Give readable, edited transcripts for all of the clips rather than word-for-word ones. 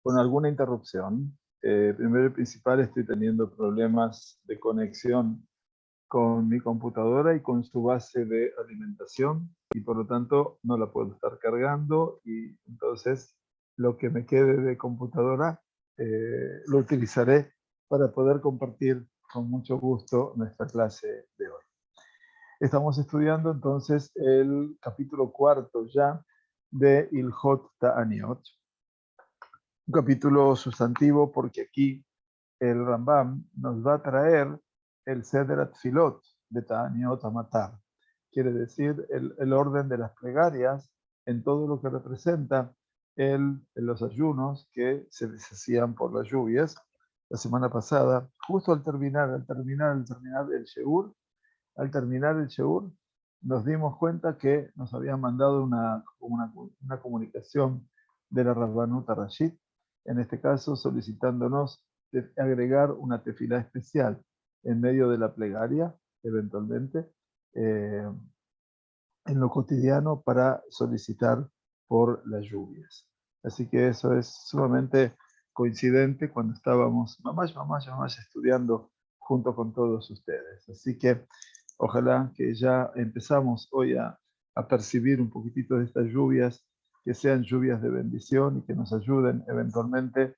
con alguna interrupción. Primero y principal, estoy teniendo problemas de conexión con mi computadora y con su base de alimentación, y por lo tanto no la puedo estar cargando, y entonces lo que me quede de computadora lo utilizaré para poder compartir con mucho gusto nuestra clase de hoy. Estamos estudiando entonces el capítulo 4 ya de Ilhot Ta'aniot, un capítulo sustantivo porque aquí el Rambam nos va a traer el Seder Atfilot de Ta'aniot Amatar. Quiere decir el orden de las plegarias en todo lo que representa los ayunos que se deshacían por las lluvias. La semana pasada, justo al terminar el Sheur, nos dimos cuenta que nos habían mandado una comunicación de la Rabbanut Rashid, en este caso solicitándonos agregar una tefilá especial en medio de la plegaria, eventualmente, en lo cotidiano para solicitar por las lluvias. Así que eso es sumamente coincidente cuando estábamos mamás estudiando junto con todos ustedes. Así que ojalá que ya empezamos hoy a percibir un poquitito de estas lluvias, que sean lluvias de bendición y que nos ayuden eventualmente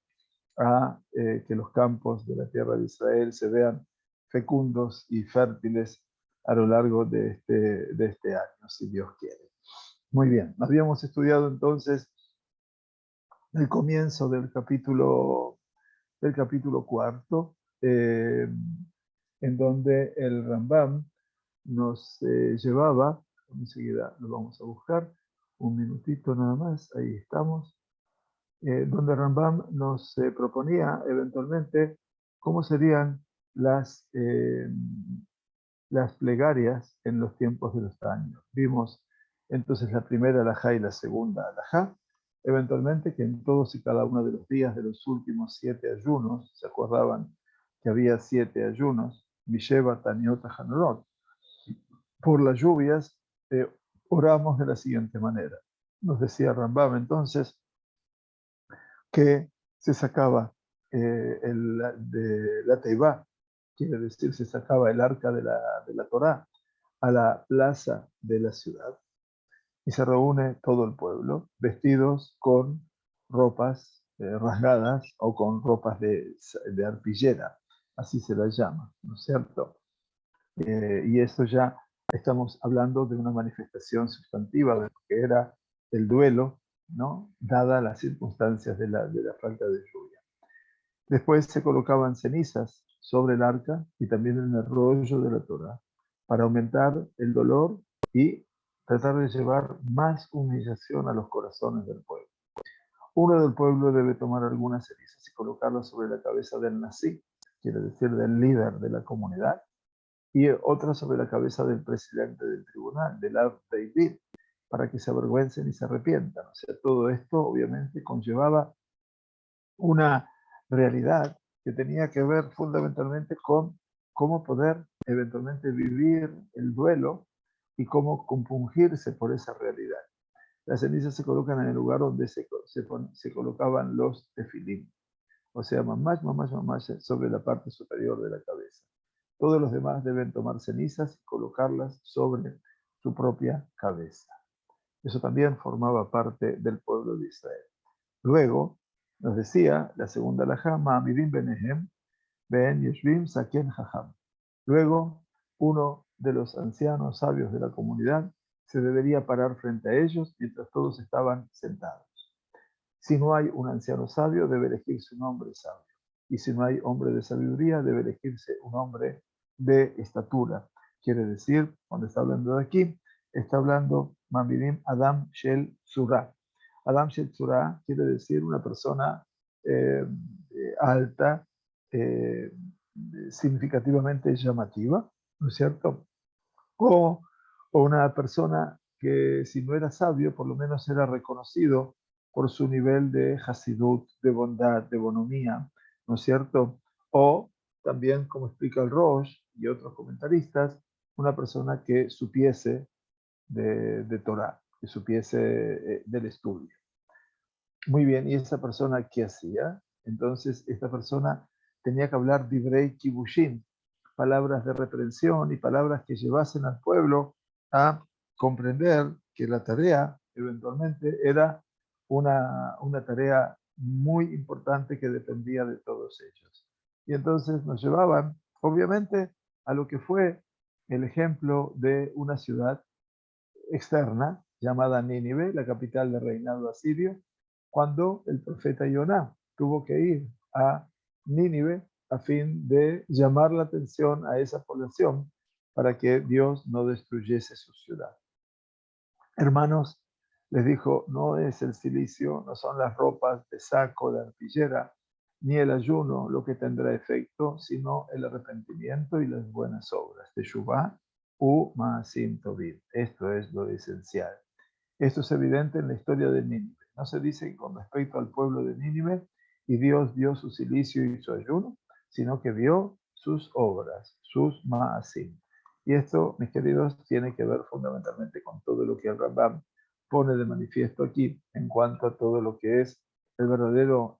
a que los campos de la tierra de Israel se vean fecundos y fértiles a lo largo de este año, si Dios quiere. Muy bien, habíamos estudiado entonces el comienzo del capítulo 4, en donde el Rambam nos llevaba, enseguida lo vamos a buscar, un minutito nada más, ahí estamos, donde Rambam nos proponía eventualmente cómo serían las plegarias en los tiempos de los años. Vimos entonces la primera alajá y la segunda alajá, eventualmente que en todos y cada uno de los días de los últimos 7 ayunos, se acordaban que había 7 ayunos, Misheva, Taniota, Hanorot, por las lluvias, oramos de la siguiente manera. Nos decía Rambam entonces que se sacaba de la Teibá, quiere decir, se sacaba el arca de la Torá a la plaza de la ciudad y se reúne todo el pueblo vestidos con ropas rasgadas o con ropas de arpillera, así se las llama, ¿no es cierto? Y esto ya estamos hablando de una manifestación sustantiva de lo que era el duelo, ¿no? Dadas las circunstancias de la falta de lluvia. Después se colocaban cenizas sobre el arca y también en el rollo de la Torá para aumentar el dolor y tratar de llevar más humillación a los corazones del pueblo. Uno del pueblo debe tomar algunas cenizas y colocarlas sobre la cabeza del Nasí, quiere decir del líder de la comunidad, y otra sobre la cabeza del presidente del tribunal, del Av David, para que se avergüencen y se arrepientan. O sea, todo esto obviamente conllevaba una realidad que tenía que ver fundamentalmente con cómo poder eventualmente vivir el duelo y cómo compungirse por esa realidad. Las cenizas se colocan en el lugar donde se colocaban los tefilín, o sea, mamás sobre la parte superior de la cabeza. Todos los demás deben tomar cenizas y colocarlas sobre su propia cabeza. Eso también formaba parte del pueblo de Israel. Luego, nos decía la segunda alajá, Ma'amidim benehem, ben yeshvim saken jajam. Luego, uno de los ancianos sabios de la comunidad se debería parar frente a ellos mientras todos estaban sentados. Si no hay un anciano sabio, debe elegirse un hombre sabio. Y si no hay hombre de sabiduría, debe elegirse un hombre de estatura. Quiere decir, cuando está hablando de aquí, está hablando Mamidim Adam Shel Surah. Adam Shel Surah quiere decir una persona alta, significativamente llamativa, ¿no es cierto? O una persona que si no era sabio, por lo menos era reconocido por su nivel de hasidut, de bondad, de bonomía, ¿no es cierto? O también, como explica el Rosh y otros comentaristas, una persona que supiese de Torah, que supiese del estudio. Muy bien, ¿y esa persona qué hacía? Entonces, esta persona tenía que hablar divrei kibushin, palabras de reprensión y palabras que llevasen al pueblo a comprender que la tarea eventualmente era una tarea muy importante que dependía de todos ellos. Y entonces nos llevaban, obviamente, a lo que fue el ejemplo de una ciudad externa llamada Nínive, la capital del reinado asirio, cuando el profeta Yoná tuvo que ir a Nínive a fin de llamar la atención a esa población para que Dios no destruyese su ciudad. Hermanos, les dijo, no es el cilicio, no son las ropas de saco, de arpillera, ni el ayuno lo que tendrá efecto, sino el arrepentimiento y las buenas obras de Shuvá u Maasim Tovim. Esto es lo esencial. Esto es evidente en la historia de Nínive. No se dice con respecto al pueblo de Nínive y Dios dio su cilicio y su ayuno, sino que vio sus obras, sus Maasim. Y esto, mis queridos, tiene que ver fundamentalmente con todo lo que el Rambam pone de manifiesto aquí en cuanto a todo lo que es el verdadero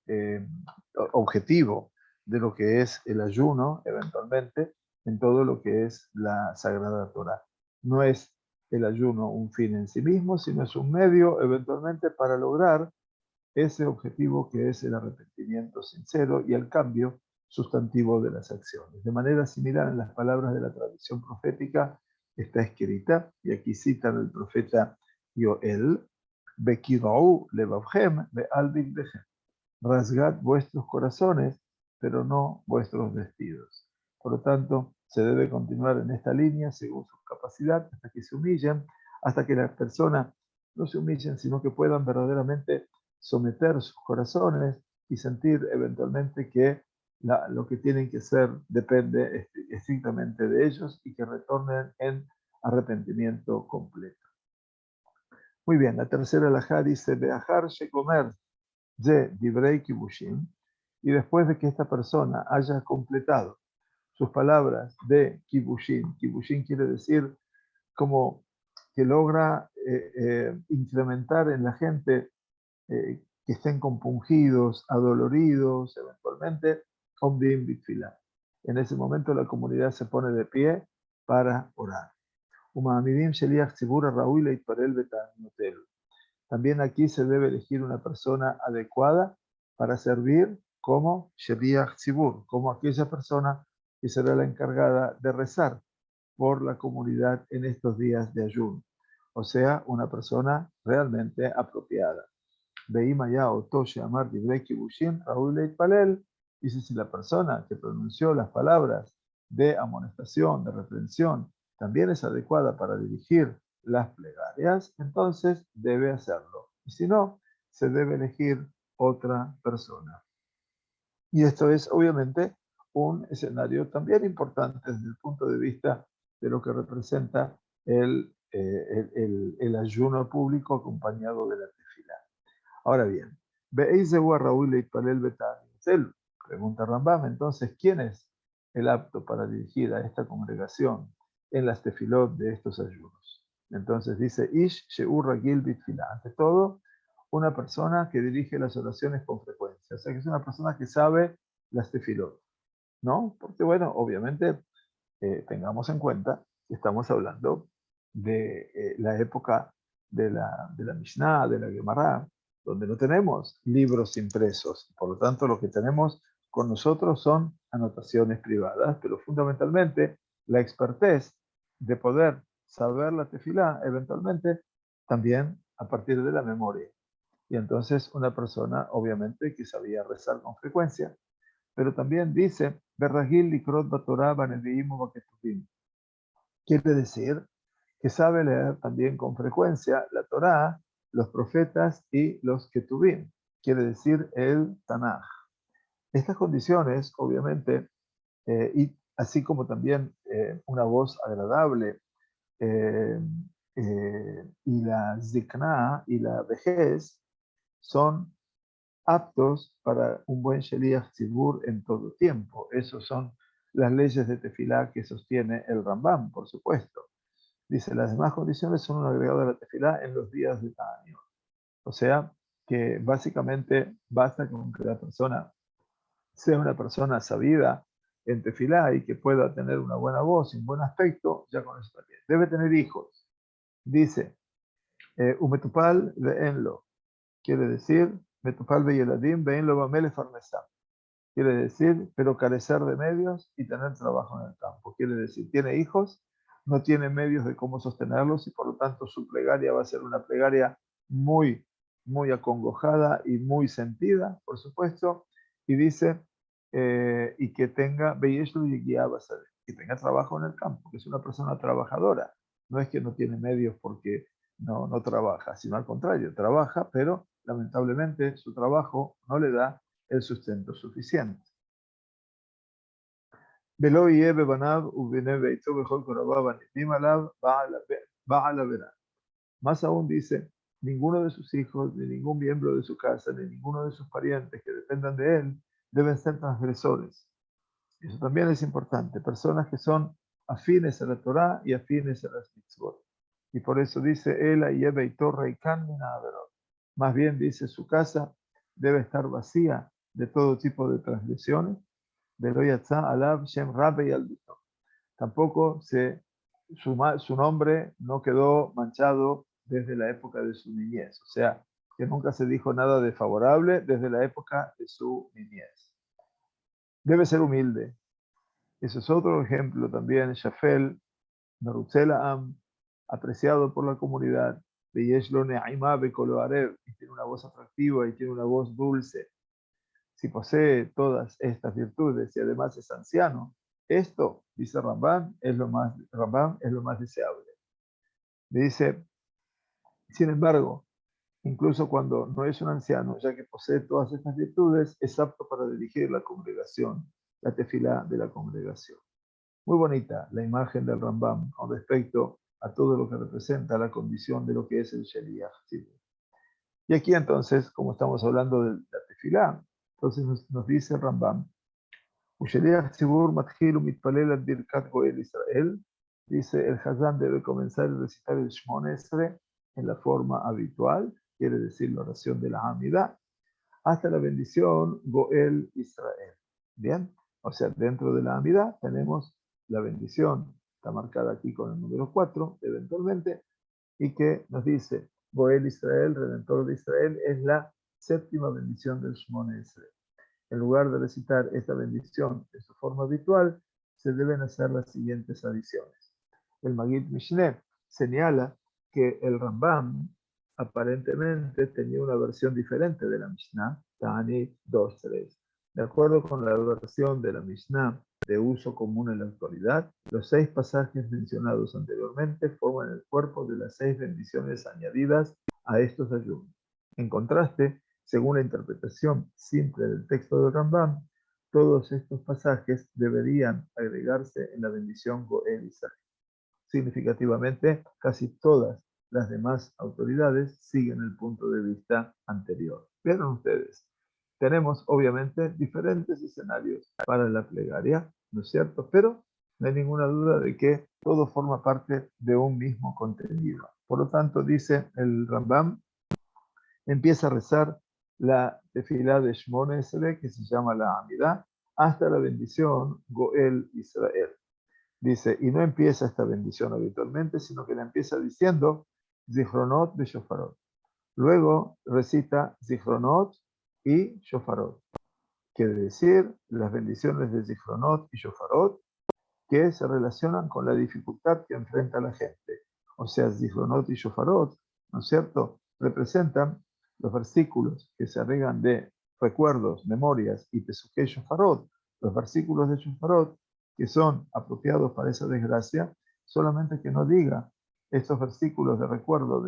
objetivo de lo que es el ayuno, eventualmente, en todo lo que es la Sagrada Torá. No es el ayuno un fin en sí mismo, sino es un medio, eventualmente, para lograr ese objetivo que es el arrepentimiento sincero y el cambio sustantivo de las acciones. De manera similar, en las palabras de la tradición profética está escrita, y aquí citan el profeta Yoel, Bekirou levavchem be'al bigdechem. Rasgad vuestros corazones, pero no vuestros vestidos. Por lo tanto, se debe continuar en esta línea según su capacidad, hasta que se humillen, hasta que las personas no se humillen, sino que puedan verdaderamente someter sus corazones y sentir eventualmente que lo que tienen que hacer depende estrictamente de ellos y que retornen en arrepentimiento completo. Muy bien, la tercera alajá dice, Beajar shekomer de Divrei Kibushim, y después de que esta persona haya completado sus palabras de Kibushim, Kibushim quiere decir como que logra incrementar en la gente que estén compungidos, adoloridos, eventualmente, Omdim Bitfilah. En ese momento la comunidad se pone de pie para orar. Umamidim Sheliach Tzibur Raúl Leitparel Betanotelu. También aquí se debe elegir una persona adecuada para servir como Sheliach Tzibur, como aquella persona que será la encargada de rezar por la comunidad en estos días de ayuno. O sea, una persona realmente apropiada. Veima ya Otoshe Amar Divrei Kibushin Raúl Leitpalel, dice, si la persona que pronunció las palabras de amonestación, de reprensión, también es adecuada para dirigir las plegarias, entonces debe hacerlo. Y si no, se debe elegir otra persona. Y esto es obviamente un escenario también importante desde el punto de vista de lo que representa el ayuno público acompañado de la tefilá. Ahora bien, pregunta Rambam, entonces, ¿quién es el apto para dirigir a esta congregación en las tefilot de estos ayunos? Entonces dice, Ish Sheur Ragil Bitfilah. Ante todo, una persona que dirige las oraciones con frecuencia. O sea, que es una persona que sabe las tefilot, ¿no? Porque, bueno, obviamente, tengamos en cuenta que estamos hablando de la época de la Mishnah, de la Gemara, donde no tenemos libros impresos. Por lo tanto, lo que tenemos con nosotros son anotaciones privadas, pero fundamentalmente la expertez de poder saber la tefilá, eventualmente, también a partir de la memoria. Y entonces una persona, obviamente, que sabía rezar con frecuencia, pero también dice, Berragil likrot batorá baneviim ubaketuvim. Quiere decir que sabe leer también con frecuencia la Torá, los profetas y los ketuvim. Quiere decir el Tanaj. Estas condiciones, obviamente, y así como también una voz agradable eh, y la zikna y la vejez, son aptos para un buen Sheliach Tzibur en todo tiempo. Esas son las leyes de Tefilá que sostiene el Rambam, por supuesto. Dice, las demás condiciones son un agregado de la Tefilá en los días del año. O sea, que básicamente basta con que la persona sea una persona sabida en tefilá y que pueda tener una buena voz y un buen aspecto, ya con eso está bien. Debe tener hijos. Dice, umetupal veenlo. Quiere decir, metupal veyeladim veenlo bamele farnesam. Quiere decir, pero carecer de medios y tener trabajo en el campo. Quiere decir, tiene hijos, no tiene medios de cómo sostenerlos y por lo tanto su plegaria va a ser una plegaria muy, muy acongojada y muy sentida, por supuesto. Y dice, y que tenga, que tenga trabajo en el campo, que es una persona trabajadora. No es que no tiene medios porque no trabaja, sino al contrario, trabaja, pero lamentablemente su trabajo no le da el sustento suficiente. ולא יהיה בבניו ובבני ביתו וכל קרוביו הנתלים עליו בעל עבירה. Más aún dice, ninguno de sus hijos, ni ningún miembro de su casa, ni ninguno de sus parientes que dependan de él, deben ser transgresores. Eso también es importante, personas que son afines a la Torá y afines a las mitzvot. Y por eso dice, Ela y Beitó Reikán Minaverot. Más bien dice, su casa debe estar vacía de todo tipo de transgresiones. Tampoco su nombre no quedó manchado desde la época de su niñez. O sea, que nunca se dijo nada desfavorable desde la época de su niñez. Debe ser humilde. Ese es otro ejemplo también. Shafel, Merutzelaam, apreciado por la comunidad. Y tiene una voz atractiva y tiene una voz dulce. Si posee todas estas virtudes y además es anciano, esto, dice Rambam, es lo más deseable. Dice, sin embargo, incluso cuando no es un anciano, ya que posee todas estas virtudes, es apto para dirigir la congregación, la tefilá de la congregación. Muy bonita la imagen del Rambam con respecto a todo lo que representa la condición de lo que es el Sheliach. Y aquí entonces, como estamos hablando de la tefilá, entonces nos dice el Rambam, Usheliach Tzibur Mathilu Mitpalel ad Birkat Goel Israel, dice el Hazán debe comenzar a recitar el Shmon Esre en la forma habitual, quiere decir la oración de la Hamidá, hasta la bendición Goel Israel. Bien, o sea, dentro de la Hamidá tenemos la bendición, está marcada aquí con el número 4, eventualmente, y que nos dice Goel Israel, Redentor de Israel, es la séptima bendición del Shmon Esre. En lugar de recitar esta bendición de su forma habitual, se deben hacer las siguientes adiciones. El Magid Mishneh señala que el Rambam aparentemente tenía una versión diferente de la Mishnah, Ta'anit 2.3. De acuerdo con la versión de la Mishnah de uso común en la actualidad, los 6 pasajes mencionados anteriormente forman el cuerpo de las 6 bendiciones añadidas a estos ayunos. En contraste, según la interpretación simple del texto del Rambam, todos estos pasajes deberían agregarse en la bendición Goel Israel. Significativamente, casi todas las demás autoridades siguen el punto de vista anterior. Vieron ustedes, tenemos obviamente diferentes escenarios para la plegaria, ¿no es cierto? Pero no hay ninguna duda de que todo forma parte de un mismo contenido. Por lo tanto, dice el Rambam, empieza a rezar la tefilá de Shmon Esre, que se llama la Amidá, hasta la bendición Goel Israel. Dice, y no empieza esta bendición habitualmente, sino que la empieza diciendo Zichronot de Shofarot. Luego recita Zichronot y Shofarot. Quiere decir las bendiciones de Zichronot y Shofarot que se relacionan con la dificultad que enfrenta la gente. O sea, Zichronot y Shofarot, ¿no es cierto?, representan los versículos que se agregan de recuerdos, memorias y Pesukei Shofarot, los versículos de Shofarot que son apropiados para esa desgracia, solamente que no diga estos versículos de recuerdo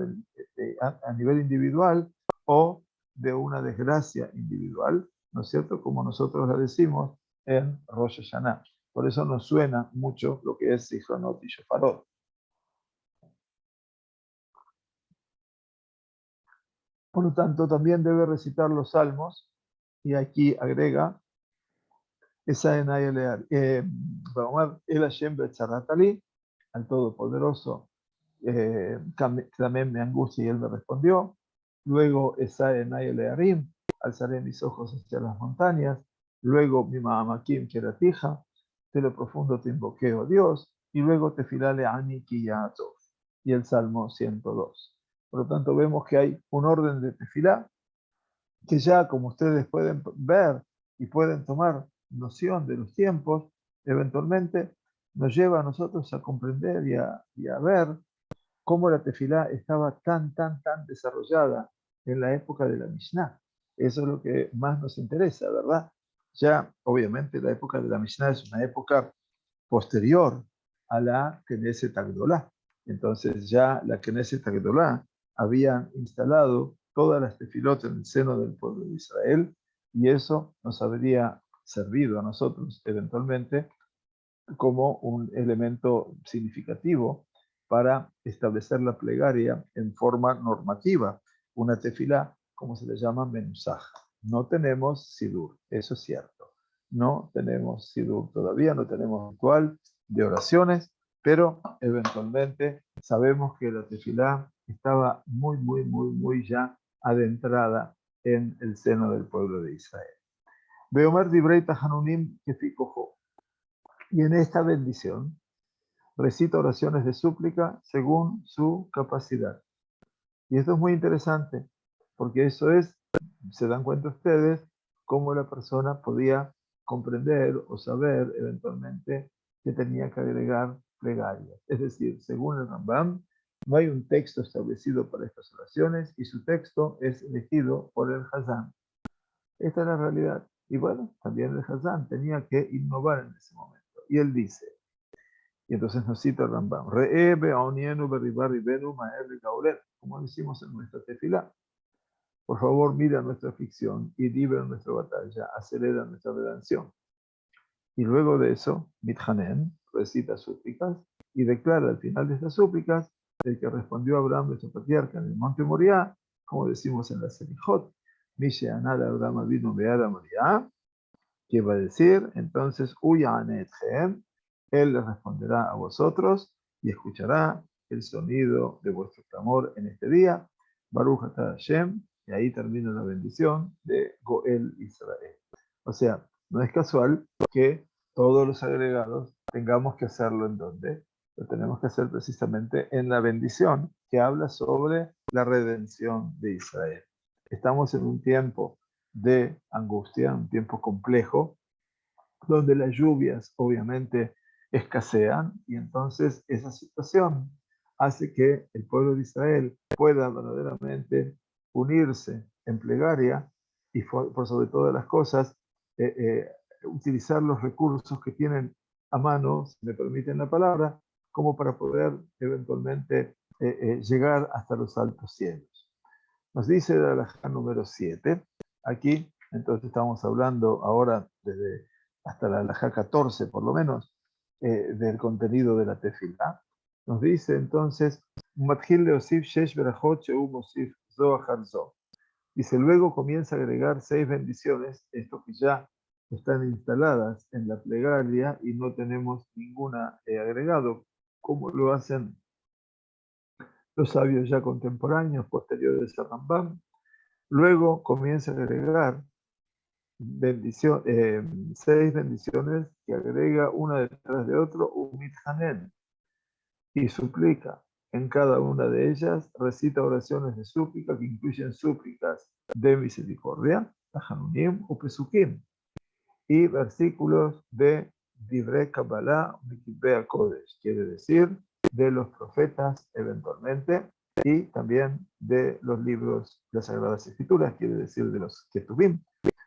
a nivel individual o de una desgracia individual, ¿no es cierto?, como nosotros la decimos en Rosh Hashanah. Por eso nos suena mucho lo que es Zichronot y Shofarot. Por lo tanto, también debe recitar los salmos, y aquí agrega esa el Hashem Betzaratali, al Todopoderoso, clamé mi angustia y él me respondió. luego Esa Enay Learim, alzaré mis ojos hacia las montañas, luego mi Ma'amakim Keratija, de lo profundo te invoqué, oh Dios, y luego Tefilá Le'ani Ki Ya'atov, y el Salmo 102. Por lo tanto, vemos que hay un orden de Tefilá que ya, como ustedes pueden ver y pueden tomar noción de los tiempos, eventualmente nos lleva a nosotros a comprender y a ver cómo la tefilá estaba tan desarrollada en la época de la Mishnah. Eso es lo que más nos interesa, ¿verdad? Ya, obviamente, la época de la Mishnah es una época posterior a la Knesset Agdolá. Entonces ya la Knesset Agdolá habían instalado todas las tefilot en el seno del pueblo de Israel y eso nos habría servido a nosotros eventualmente como un elemento significativo para establecer la plegaria en forma normativa, una tefilá, como se le llama, menusaj. No tenemos sidur, eso es cierto. No tenemos sidur todavía, no tenemos ritual de oraciones, pero eventualmente sabemos que la tefilá estaba muy ya adentrada en el seno del pueblo de Israel. Beomer dibrei tahanunim kefikojo. Y en esta bendición recita oraciones de súplica según su capacidad. Y esto es muy interesante, porque eso es, se dan cuenta ustedes, cómo la persona podía comprender o saber eventualmente que tenía que agregar plegarias. Es decir, según el Rambam, no hay un texto establecido para estas oraciones y su texto es elegido por el Hazán. Esta es la realidad. Y bueno, también el Hazán tenía que innovar en ese momento. Y él dice, y entonces nos cita el Rambam, como decimos en nuestra tefilá. Por favor, mira nuestra aflicción y libra nuestra batalla, acelera nuestra redención. Y luego de eso, Mithanen recita súplicas y declara al final de estas súplicas el que respondió a Abraham, nuestro patriarca, en el monte Moriah, como decimos en la Selijot, Mishe Anal Abraham vino Beada Moriah, que va a decir, entonces, Uyanethem, él les responderá a vosotros y escuchará el sonido de vuestro clamor en este día. Baruch atah Hashem, y ahí termina la bendición de Goel Israel. O sea, no es casual que todos los agregados tengamos que hacerlo en donde. Lo tenemos que hacer precisamente en la bendición que habla sobre la redención de Israel. Estamos en un tiempo de angustia, un tiempo complejo, donde las lluvias obviamente escasean y entonces esa situación hace que el pueblo de Israel pueda verdaderamente unirse en plegaria y por sobre todas las cosas utilizar los recursos que tienen a mano, si me permiten la palabra, como para poder eventualmente llegar hasta los altos cielos. Nos dice la halajá número 7, aquí entonces estamos hablando ahora desde hasta la halajá 14 por lo menos, del contenido de la tefilá. Nos dice entonces, Matjil leosif shesh berachot sheu mosif zo achar zo. Dice, luego comienza a agregar 6 bendiciones, esto que ya están instaladas en la plegaria y no tenemos ninguna agregado, como lo hacen los sabios ya contemporáneos, posteriores a Rambam. Luego comienza a agregar 6 bendiciones que agrega una detrás de otro, un mithanen, y suplica. En cada una de ellas recita oraciones de súplica que incluyen súplicas de misericordia, tahanunim o pesukim, y versículos de Divrei Kabbalah, Mikibea Kodesh, quiere decir de los profetas eventualmente, y también de los libros de las Sagradas Escrituras, quiere decir de los Ketubim,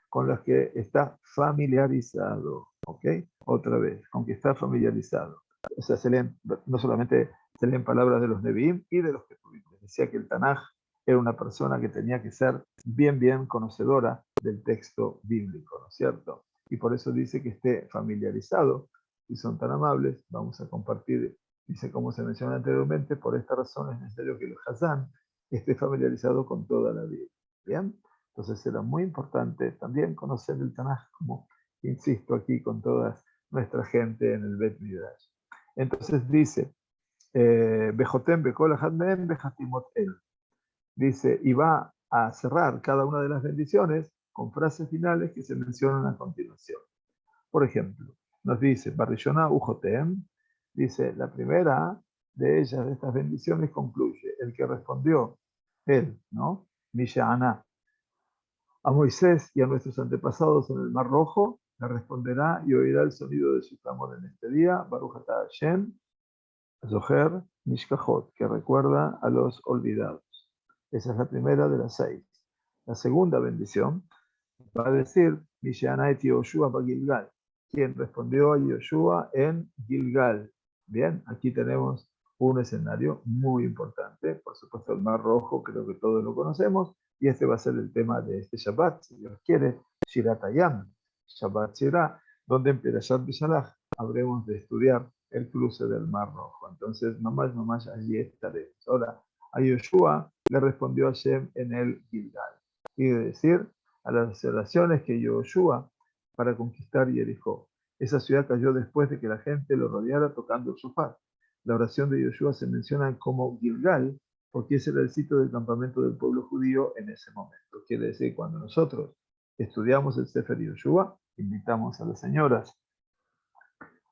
con los que está familiarizado, ¿ok? Otra vez, con que está familiarizado. O sea, se leen, no solamente se leen palabras de los Nevi'im y de los Ketubim. Decía que el Tanaj era una persona que tenía que ser bien conocedora del texto bíblico, ¿no es cierto? Y por eso dice que esté familiarizado. Si son tan amables, vamos a compartir, dice como se menciona anteriormente, por esta razón es necesario que el Hazán esté familiarizado con toda la Biblia. ¿Bien? Entonces era muy importante también conocer el Tanaj, como insisto aquí con toda nuestra gente en el Bet Midrash. Entonces dice, Bejotem Bekol Ahad Mehem Bejatimot El. Dice, y va a cerrar cada una de las bendiciones con frases finales que se mencionan a continuación. Por ejemplo, nos dice, Barrillona Ujotem, dice, la primera de ellas, de estas bendiciones, concluye, el que respondió, él, ¿no? Misha'ana, a Moisés y a nuestros antepasados en el Mar Rojo, le responderá y oirá el sonido de su clamor en este día, Baruch Atah Hashem, Zoher Mishkachot, que recuerda a los olvidados. Esa es la primera de las 6. La segunda bendición va a decir, Misha'ana et Yoshua Bagilgal, quien respondió a Yoshua en Gilgal. Bien, aquí tenemos un escenario muy importante. Por supuesto, el Mar Rojo, creo que todos lo conocemos, y este va a ser el tema de este Shabbat, si Dios quiere, Shirat Hayam, Shabbat Shirah, donde en Perashat Beshalach habremos de estudiar el cruce del Mar Rojo. Entonces, nomás allí estaremos. Ahora, a Yoshua le respondió Hashem en el Gilgal. Quiere decir, a las oraciones que Yoshua para conquistar Jericó. Esa ciudad cayó después de que la gente lo rodeara tocando el shofar. La oración de Yoshua se menciona como Gilgal, porque ese era el sitio del campamento del pueblo judío en ese momento. Quiere decir, cuando nosotros estudiamos el Sefer Yoshua, invitamos a las señoras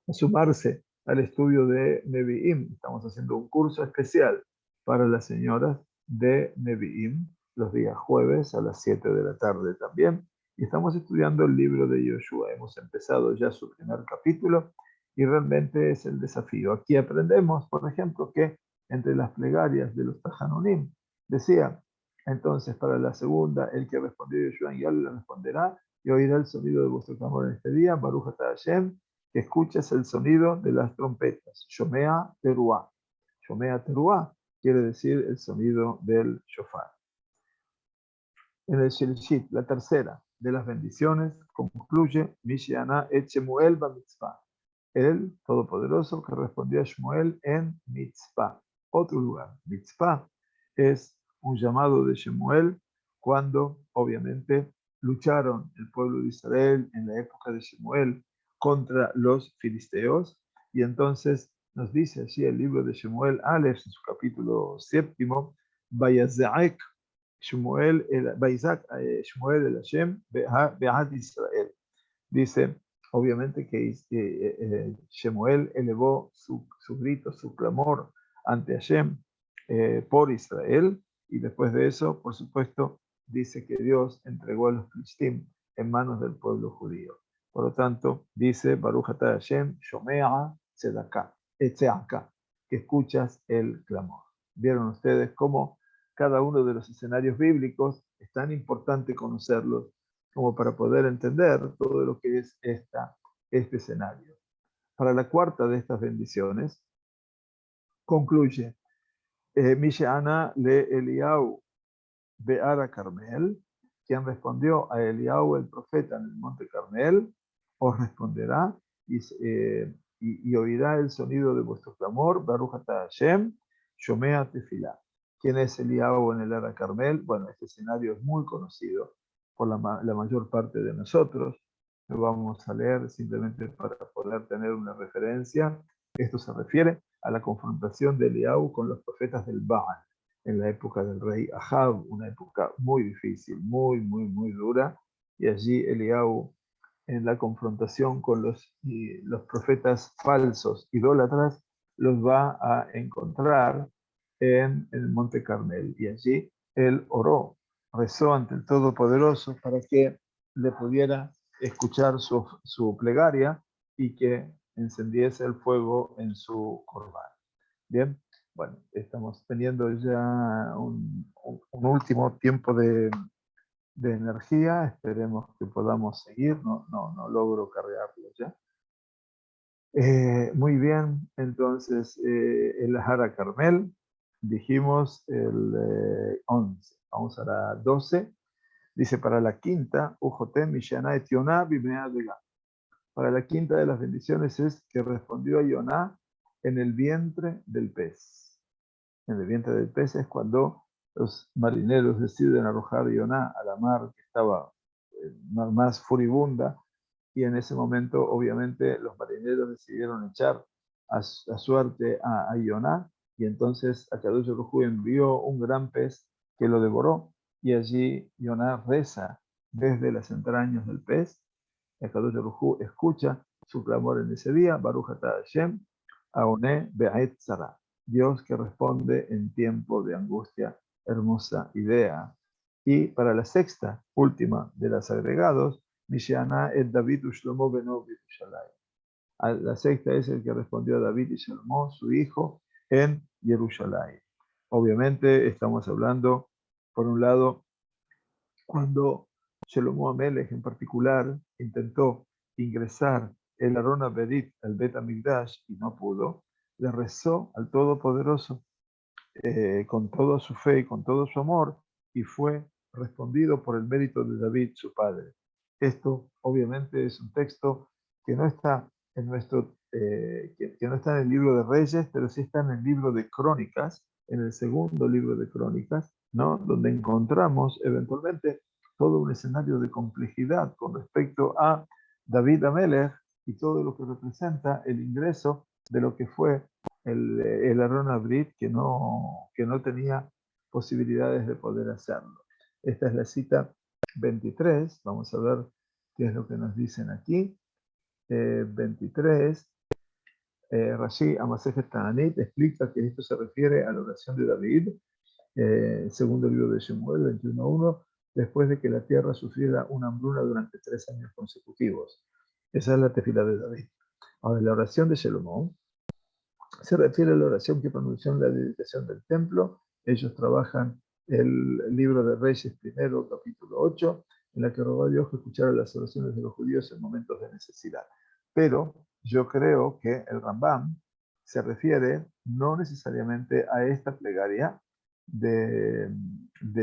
a sumarse al estudio de Nevi'im. Estamos haciendo un curso especial para las señoras de Nevi'im, los días jueves a las 7 de la tarde también. Y estamos estudiando el libro de Yoshua. Hemos empezado ya su primer capítulo y realmente es el desafío. Aquí aprendemos, por ejemplo, que entre las plegarias de los Tajanunim decía, entonces para la segunda, el que respondió Yoshua ya le responderá y oirá el sonido de vuestro clamor en este día, Baruch Atah Hashem, que escuches el sonido de las trompetas. Shomea Teruah. Shomea Teruah quiere decir el sonido del shofar. En el Shelishit, la tercera de las bendiciones, concluye Mishiana et Shemuel b'mitzvah. El Todopoderoso que respondió a Shmuel en mitzvah. Otro lugar. Mitzvah es un llamado de Shemuel cuando, obviamente, lucharon el pueblo de Israel en la época de Shemuel contra los filisteos. Y entonces nos dice así el libro de Shemuel Aleph, en su capítulo 7, Vayazaek Shmuel el Hashem Be'ad Israel. Dice, obviamente, que Shemuel elevó su grito, su clamor ante Hashem por Israel, y después de eso, por supuesto, dice que Dios entregó a los filistim en manos del pueblo judío. Por lo tanto, dice Baruch Atah Hashem, Shomea Tzedakah, que escuchas el clamor. ¿Vieron ustedes cómo cada uno de los escenarios bíblicos es tan importante conocerlos como para poder entender todo lo que es este escenario? Para la cuarta de estas bendiciones, concluye, Misheana le Eliau Be'ara Carmel, quien respondió a Eliau el profeta en el monte Carmel, os responderá y oirá el sonido de vuestro clamor, Baruch Atah Hashem, Shomea Tefilá. ¿Quién es Eliau en el Ara Carmel? Bueno, este escenario es muy conocido por la mayor parte de nosotros. Lo vamos a leer simplemente para poder tener una referencia. Esto se refiere a la confrontación de Eliau con los profetas del Baal en la época del rey Ahab, una época muy difícil, muy dura, y allí Eliau, en la confrontación con los profetas falsos, idólatras, los va a encontrar en el Monte Carmel, y allí él oró, rezó ante el Todopoderoso para que le pudiera escuchar su plegaria y que encendiese el fuego en su corbán. Bien, bueno, estamos teniendo ya un último tiempo de energía. Esperemos que podamos seguir. No logro cargarlo ya. Muy bien, entonces el Hara Carmel, dijimos el 11. Vamos a la 12. Dice, para la quinta, Ujotem Mishana et Yonah bimea dega. Para la quinta de las bendiciones es que respondió a Yonah en el vientre del pez. En el vientre del pez es cuando los marineros deciden arrojar a Yonah a la mar que estaba más furibunda, y en ese momento obviamente los marineros decidieron echar a suerte a Yonah, y entonces Akadosh Baruj Hu envió un gran pez que lo devoró, y allí Yoná reza desde las entrañas del pez. El Kadosh Baruj Hu escucha su clamor en ese día. Baruch atah Hashem, Aoné Be'ait Tzara. Dios que responde en tiempo de angustia. Hermosa idea. Y para la sexta, última de las agregados, Mishaná et David Ushlomo Beno Yerushalayim. La sexta es el que respondió a David y Shlomo, su hijo, en Jerusalén. Obviamente estamos hablando, por un lado, cuando Shlomo Amelech en particular intentó ingresar el Aron Aberit al Bet Hamikdash y no pudo, le rezó al Todopoderoso con toda su fe y con todo su amor, y fue respondido por el mérito de David, su padre. Esto obviamente es un texto que no está en que no está en el libro de Reyes, pero sí está en el libro de Crónicas, en el segundo libro de Crónicas, ¿no? Donde encontramos eventualmente todo un escenario de complejidad con respecto a David Amelech y todo lo que representa el ingreso de lo que fue el Aron Abrit, que no tenía posibilidades de poder hacerlo. Esta es la cita 23. Vamos a ver qué es lo que nos dicen aquí. 23. Rashi Amasejet Ta'anit explica que esto se refiere a la oración de David, segundo libro de Shemuel 21.1, después de que la tierra sufriera una hambruna durante 3 años consecutivos. Esa es la tefila de David. Ahora, la oración de Salomón se refiere a la oración que pronunció en la dedicación del templo. Ellos trabajan el libro de Reyes primero, capítulo 8, en la que rogó a Dios que escuchara las oraciones de los judíos en momentos de necesidad. Pero yo creo que el Rambam se refiere no necesariamente a esta plegaria de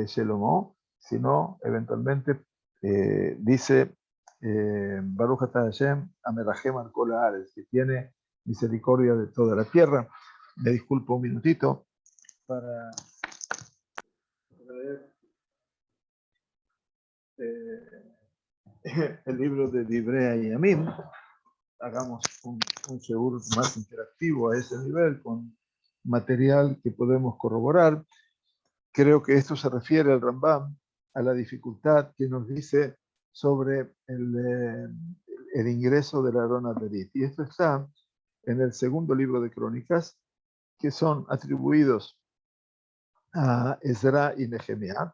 Shlomo, sino eventualmente dice Baruch atah Hashem Amerahem al Kol Haaretz, que tiene misericordia de toda la tierra. Me disculpo un minutito para leer el libro de Divrei Yamim. Hagamos un sheur más interactivo a ese nivel, con material que podemos corroborar. Creo que esto se refiere al Rambam, a la dificultad que nos dice sobre el ingreso del Aron Aberit. Y esto está en el segundo libro de Crónicas, que son atribuidos a Ezra y Nehemías,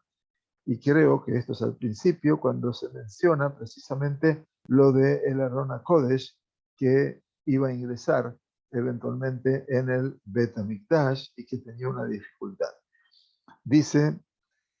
y creo que esto es al principio cuando se menciona precisamente lo de el Aron HaKodesh que iba a ingresar eventualmente en el Bet HaMikdash y que tenía una dificultad. Dice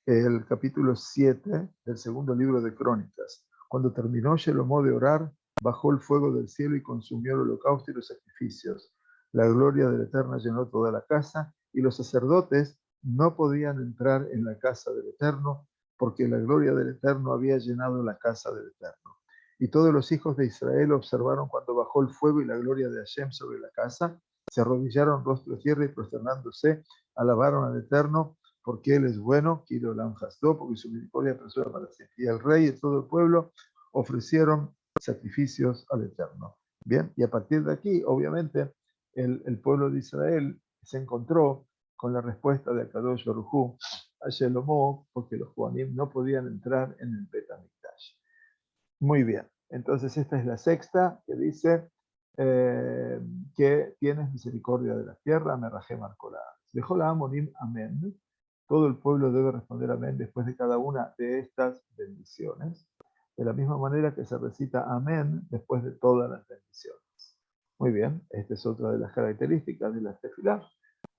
el capítulo 7 del segundo libro de Crónicas: cuando terminó Shlomo de orar, bajó el fuego del cielo y consumió el holocausto y los sacrificios. La gloria del Eterno llenó toda la casa, y los sacerdotes no podían entrar en la casa del Eterno, porque la gloria del Eterno había llenado la casa del Eterno. Y todos los hijos de Israel observaron cuando bajó el fuego y la gloria de Hashem sobre la casa, se arrodillaron rostro a tierra y prosternándose, alabaron al Eterno, porque Él es bueno, porque su misericordia perdura para siempre. Y el rey y todo el pueblo ofrecieron sacrificios al Eterno. Bien, y a partir de aquí, obviamente, el pueblo de Israel se encontró con la respuesta de Kadosh Baruj Hu a Shlomo, porque los Kohanim no podían entrar en el Bet HaMikdash. Muy bien, entonces esta es la sexta, que dice que tienes misericordia de la tierra, Merahem al Kol Haaretz. Dejó la Amonim, amén. Todo el pueblo debe responder amén después de cada una de estas bendiciones, de la misma manera que se recita amén después de todas las bendiciones. Muy bien, esta es otra de las características de la tefilá.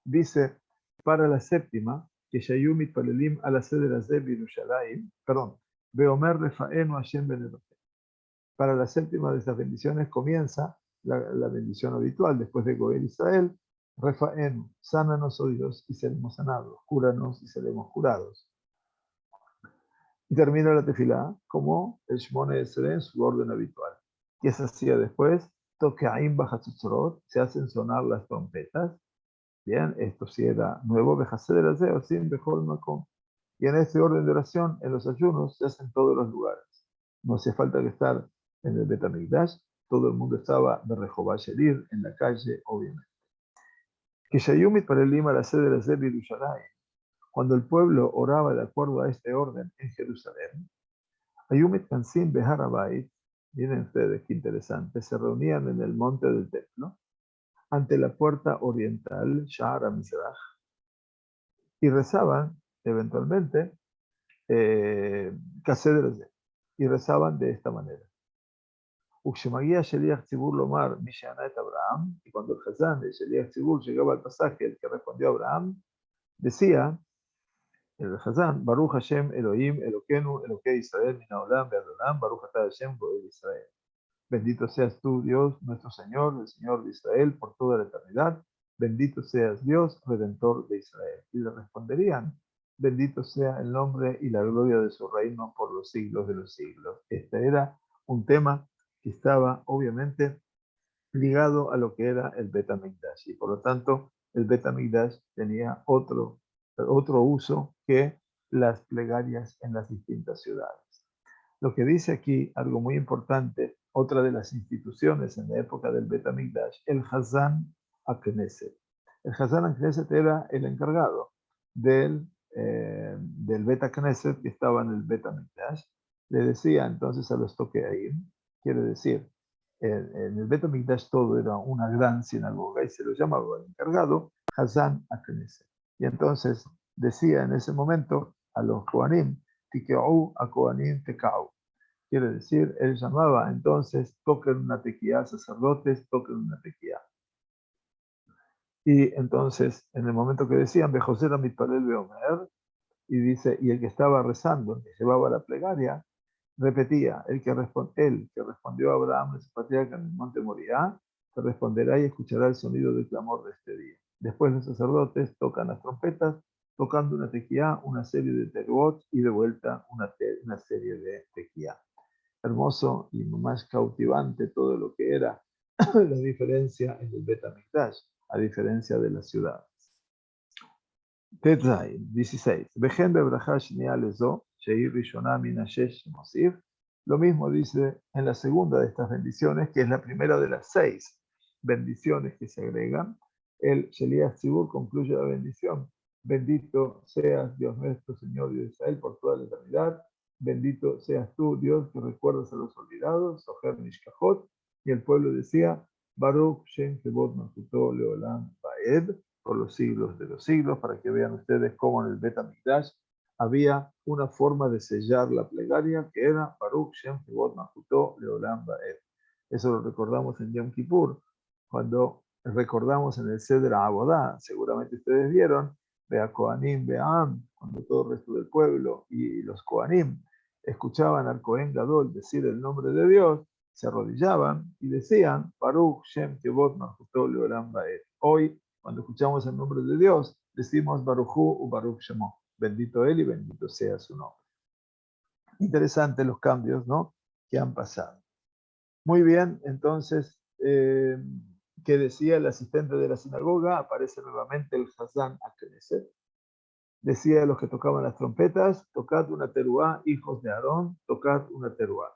Dice, para la séptima, que Shayumit Palelim a la sede de la Zeb Yerushalayim, perdón, Beomer Refaenu Hashem Benedote. Para la séptima de estas bendiciones comienza la bendición habitual después de Goel Israel: Refaenu, sánanos, oh Dios, y seremos sanados; cúranos y seremos curados. Y termina la tefilá como el Shmone Esrei en su orden habitual. ¿Qué se hacía después? Tokeaim Bajatzutzorot, se hacen sonar las trompetas. Bien, esto sí era nuevo, Bejaseder Azeo, sin Bejol Makom. Y en este orden de oración, en los ayunos, se hacen en todos los lugares. No hacía falta que estar en el Bet HaMikdash, todo el mundo estaba de Rehová Sherir, en la calle, obviamente. Que Shayumit para el Lima, la sede de la Zeb Yerushalayim. Cuando el pueblo oraba de acuerdo a este orden en Jerusalén, Ayumet Kansim Behar Habayit, miren ustedes qué interesante, se reunían en el monte del templo, ante la puerta oriental, Sha'ar HaMizrach, y rezaban, eventualmente, Kaseder, y rezaban de esta manera. Ukshemagia Sheliach Tzibur Lomar Mishana et Abraham, y cuando el Hazán de Sheliach Tzibur llegaba al pasaje, el que respondió a Abraham, decía, el Hazán, Baruch Hashem Elohim Eloquenu Eloquei Israel Min Haolam Ve'ad Olam, Baruch Atah Hashem Goel Israel. Bendito seas tú, Dios, nuestro Señor, el Señor de Israel, por toda la eternidad. Bendito seas Dios, Redentor de Israel. Y le responderían, bendito sea el nombre y la gloria de su reino por los siglos de los siglos. Este era un tema que estaba obviamente ligado a lo que era el Bet HaMikdash. Y por lo tanto, el Bet HaMikdash tenía otro uso que las plegarias en las distintas ciudades. Lo que dice aquí, algo muy importante, otra de las instituciones en la época del Bet HaMikdash, el Hazán HaKnesset. El Hazán HaKnesset era el encargado del Bet HaKnesset que estaba en el Bet HaMikdash. Le decía entonces a los Tokeaim, quiere decir, en el Bet HaMikdash todo era una gran sinagoga y se lo llamaba el encargado Hazán HaKnesset. Y entonces decía en ese momento a los Kohanim, Tike'u a Kohanim Teka'u. Quiere decir, él llamaba entonces, toquen una tequía, sacerdotes, toquen una tequía. Y entonces, en el momento que decían, Bejosera mitpalel beomer, y dice, y el que estaba rezando, el que llevaba la plegaria, repetía, él que respondió a Abraham, su patriarca en el monte Moriah, te responderá y escuchará el sonido del clamor de este día. Después los sacerdotes tocan las trompetas, tocando una tequía, una serie de teruot y de vuelta una serie de tequía. Hermoso y más cautivante todo lo que era la diferencia en el Bet HaMikdash, a diferencia de las ciudades. Tetzai, 16. Vejen bebraja shnia lezo, sheir rishonah min hashesh mosif. Lo mismo dice en la segunda de estas bendiciones, que es la primera de las 6 bendiciones que se agregan. El Sheliach Tzibur concluye la bendición. Bendito seas, Dios nuestro, Señor de Israel, por toda la eternidad. Bendito seas tú, Dios, que recuerdas a los olvidados, Soher Mishkajot. Y el pueblo decía, Baruch Shem Kevod Malchuto Leolam Baed, por los siglos de los siglos, para que vean ustedes cómo en el Bet HaMikdash había una forma de sellar la plegaria que era Baruch Shem Kevod Malchuto Leolam Baed. Eso lo recordamos en Yom Kippur, cuando recordamos en el Seder Abodá, seguramente ustedes vieron, Bea Kohanim, Beam, cuando todo el resto del pueblo y los Kohanim escuchaban al Kohen Gadol decir el nombre de Dios, se arrodillaban y decían, Baruch Shem Kevod Malchuto Leolam Baed. Hoy, cuando escuchamos el nombre de Dios, decimos Baruchu u Baruch Shemo. Bendito Él y bendito sea su nombre. Interesante los cambios, ¿no?, que han pasado. Muy bien, entonces, ¿qué decía el asistente de la sinagoga? Aparece nuevamente el Hazán HaKnesset. Decía a los que tocaban las trompetas, tocad una teruá, hijos de Aarón, tocad una teruá.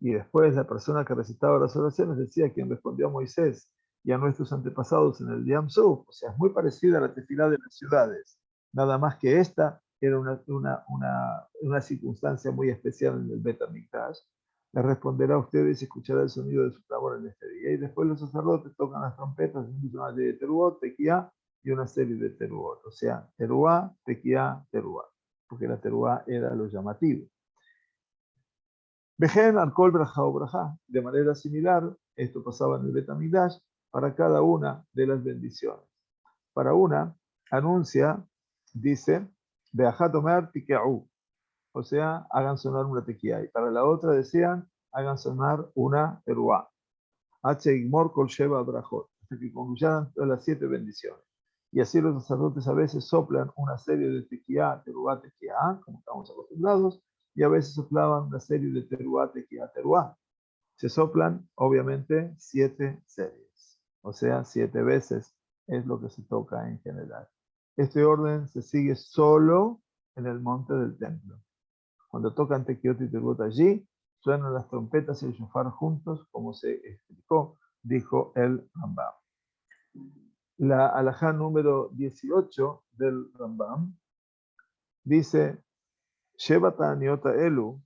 Y después la persona que recitaba las oraciones decía quien respondió a Moisés y a nuestros antepasados en el Yam Suf. O sea, es muy parecida a la tefilá de las ciudades. Nada más que esta era una circunstancia muy especial en el Bet HaMikdash. Le responderá a ustedes y escuchará el sonido de su clamor en este día. Y después los sacerdotes tocan las trompetas, una serie de teruot, tequía y una serie de teruot. O sea, teruá, tequía, teruá. Porque la teruá era lo llamativo. Vejen al kol braja o braja. De manera similar, esto pasaba en el Bet HaMikdash para cada una de las bendiciones. Para una, anuncia, dice, Beajat omer tike'u, o sea, hagan sonar una tequía. Y para la otra decían, hagan sonar una teruá. H. Igmor kol sheva brajot, hasta que concluyeran todas las 7 bendiciones. Y así los sacerdotes a veces soplan una serie de tequía, teruá, tequía, como estamos acostumbrados, y a veces soplaban una serie de teruá, tequía, teruá. Se soplan, obviamente, 7 series, o sea, 7 veces es lo que se toca en general. Este orden se sigue solo en el monte del templo. Cuando tocan tequiot y teruot allí, suenan las trompetas y el shofar juntos, como se explicó, dijo el Rambam. La alajá número 18 del Rambam Dice, Sheva Ta'aniota Elu,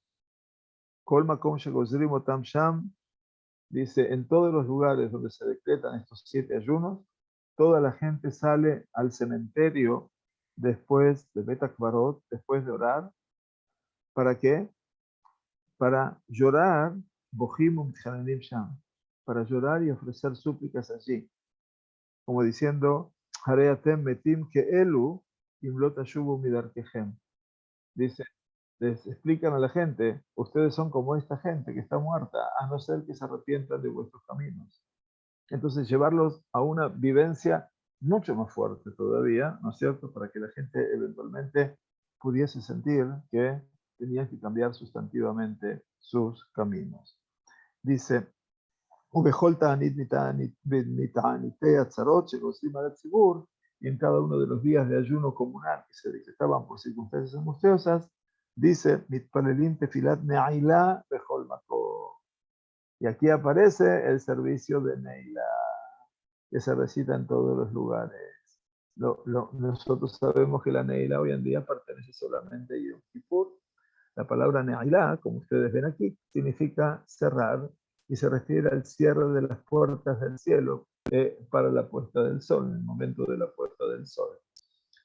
Kol Makom Shegozrim Otam Sham, dice, en todos los lugares donde se decretan estos 7 ayunos, toda la gente sale al cementerio después de Bet Akbarot, después de orar. ¿Para qué? Para llorar, Bohim Hanenim Sham, para llorar y ofrecer súplicas allí, como diciendo, Hareatem Metim que Elu Imlot Ashubu Midarkehem. Dice, les explican a la gente, ustedes son como esta gente que está muerta, a no ser que se arrepientan de vuestros caminos. Entonces, llevarlos a una vivencia mucho más fuerte todavía, ¿no es cierto?, para que la gente eventualmente pudiese sentir que tenían que cambiar sustantivamente sus caminos. Dice, y en cada uno de los días de ayuno comunal que se decretaban por circunstancias angustiosas, dice, y aquí aparece el servicio de Neila, que se recita en todos los lugares. Nosotros sabemos que la Neila hoy en día pertenece solamente a Yom Kippur. La palabra Neila, como ustedes ven aquí, significa cerrar y se refiere al cierre de las puertas del cielo para la puesta del sol, en el momento de la puesta del sol.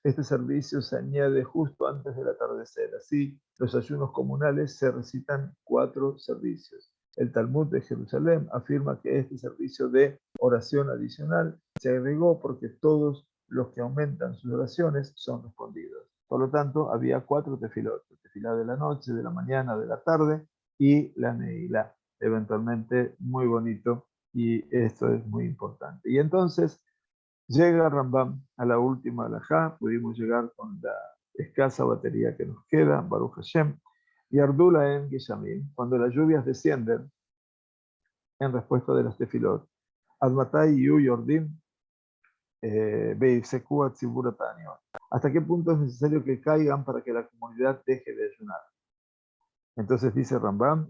Este servicio se añade justo antes del atardecer. Así, los ayunos comunales se recitan 4 servicios. El Talmud de Jerusalén afirma que este servicio de oración adicional se agregó porque todos los que aumentan sus oraciones son respondidos. Por lo tanto, había 4 tefilot: la tefilá de la noche, de la mañana, de la tarde y la neilá. Eventualmente, muy bonito, y esto es muy importante. Y entonces, llega Rambam a la última alajá, pudimos llegar con la escasa batería que nos queda, Baruch Hashem, y Ardula en Gishamim, cuando las lluvias descienden en respuesta de las tefilot, Admatai Yu Yordim, Beiseku Atzibur Ataniot. ¿Hasta qué punto es necesario que caigan para que la comunidad deje de ayunar? Entonces dice Rambam,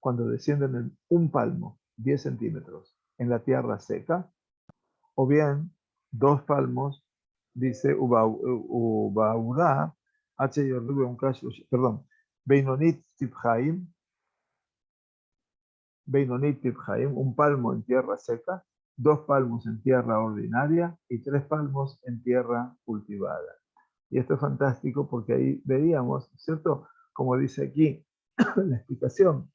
cuando descienden en un palmo, 10 centímetros, en la tierra seca, o bien 2 palmos, dice Ubaura, perdón, Beinonit Tibhaim, un palmo en tierra seca, 2 palmos en tierra ordinaria y 3 palmos en tierra cultivada. Y esto es fantástico porque ahí veíamos, ¿cierto? Como dice aquí la explicación,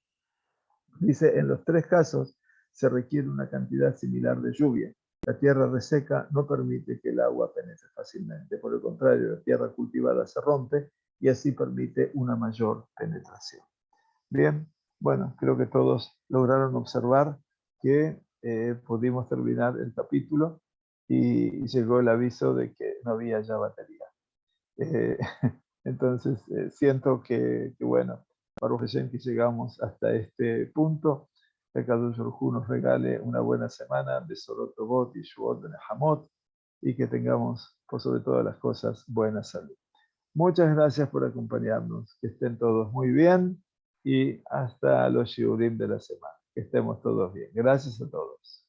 dice, en los 3 casos se requiere una cantidad similar de lluvia. La tierra reseca no permite que el agua penetre fácilmente. Por el contrario, la tierra cultivada se rompe y así permite una mayor penetración. Bien, bueno, creo que todos lograron observar que pudimos terminar el capítulo y llegó el aviso de que no había ya batería. Entonces, siento que bueno, Baruch Hashem, que llegamos hasta este punto. Que Akadosh Baruj Hu nos regale una buena semana de Sorot Tovot y Shuot de Nehamot, y que tengamos, por sobre todas las cosas, buena salud. Muchas gracias por acompañarnos. Que estén todos muy bien y hasta los shiurim de la semana. Que estemos todos bien. Gracias a todos.